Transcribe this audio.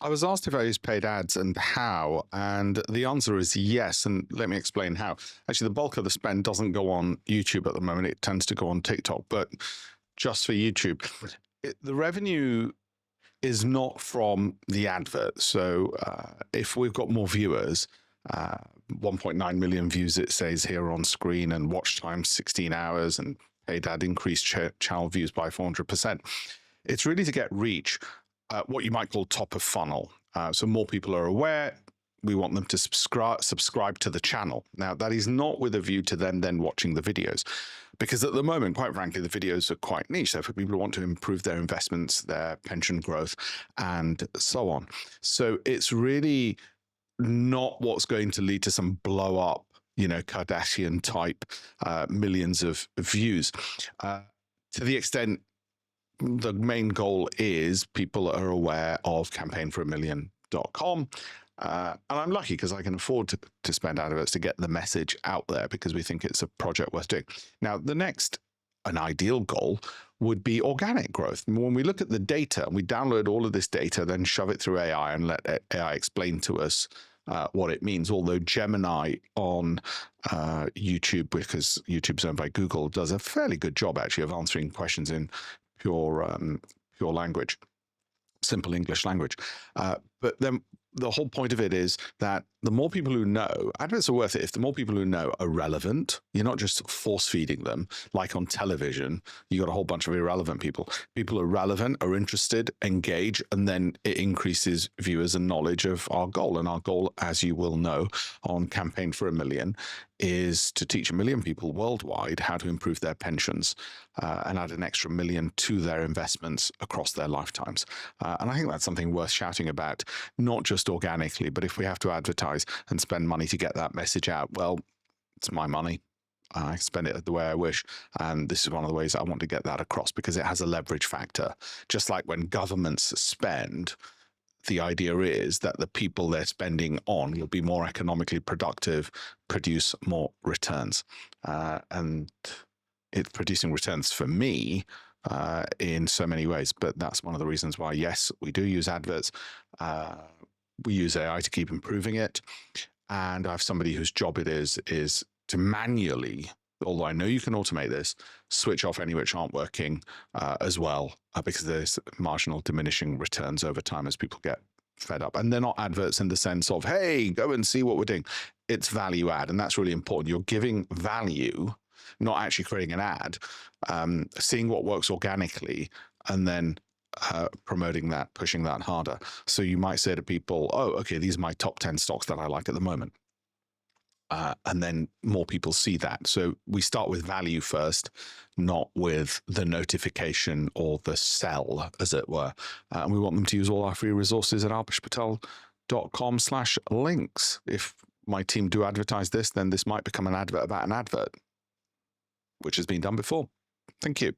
I was asked if I use paid ads and how, and the answer is yes. And let me explain how. Actually, the bulk of the spend doesn't go on YouTube at the moment. It tends to go on TikTok, but just for YouTube. The revenue is not from the advert. So if we've got more viewers, 1.9 million views, it says here on screen, and watch time 16 hours, and paid ad increased channel views by 400%. It's really to get reach, what you might call top of funnel. So more people are aware. We want them to subscribe to the channel. Now, that is not with a view to them then watching the videos, because at the moment, quite frankly, the videos are quite niche. So for people who want to improve their investments, their pension growth, and so on. So it's really not what's going to lead to some blow up, Kardashian type millions of views. To the extent the main goal is people are aware of campaignfor1million.com. And I'm lucky because I can afford to spend adverts to get the message out there, because we think it's a project worth doing. Now, the next, an ideal goal would be organic growth. When we look at the data, we download all of this data, then shove it through AI and let AI explain to us what it means. Although Gemini on YouTube, because YouTube's owned by Google, does a fairly good job actually of answering questions in pure language, simple English language. But then the whole point of it is that the more people who know, adverts are worth it if the more people who know are relevant. You're not just force feeding them like on television. You got a whole bunch of irrelevant people. People are relevant, are interested, engage, and then it increases viewers and knowledge of our goal. And our goal, as you will know, on Campaign for a Million is to teach 1 million people worldwide how to improve their pensions and add an extra 1 million to their investments across their lifetimes. And I think that's something worth shouting about, not just organically, but if we have to advertise and spend money to get that message out, well, it's my money. I spend it the way I wish. And this is one of the ways I want to get that across, because it has a leverage factor. Just like when governments spend, the idea is that the people they're spending on will be more economically productive, produce more returns. And it's producing returns for me in so many ways. But that's one of the reasons why, yes, we do use adverts. We use AI to keep improving it. And I have somebody whose job it is to manually, although I know you can automate this, switch off any which aren't working as well, because there's marginal diminishing returns over time as people get fed up. And they're not adverts in the sense of, hey, go and see what we're doing. It's value add. And that's really important. You're giving value, not actually creating an ad, seeing what works organically, and then promoting that, pushing that harder. So you might say to people, oh, okay, these are my top 10 stocks that I like at the moment. And then more people see that. So we start with value first, not with the notification or the sell, as it were. And we want them to use all our free resources at alpeshpatel.com/links. If my team do advertise this, then this might become an advert about an advert, which has been done before. Thank you.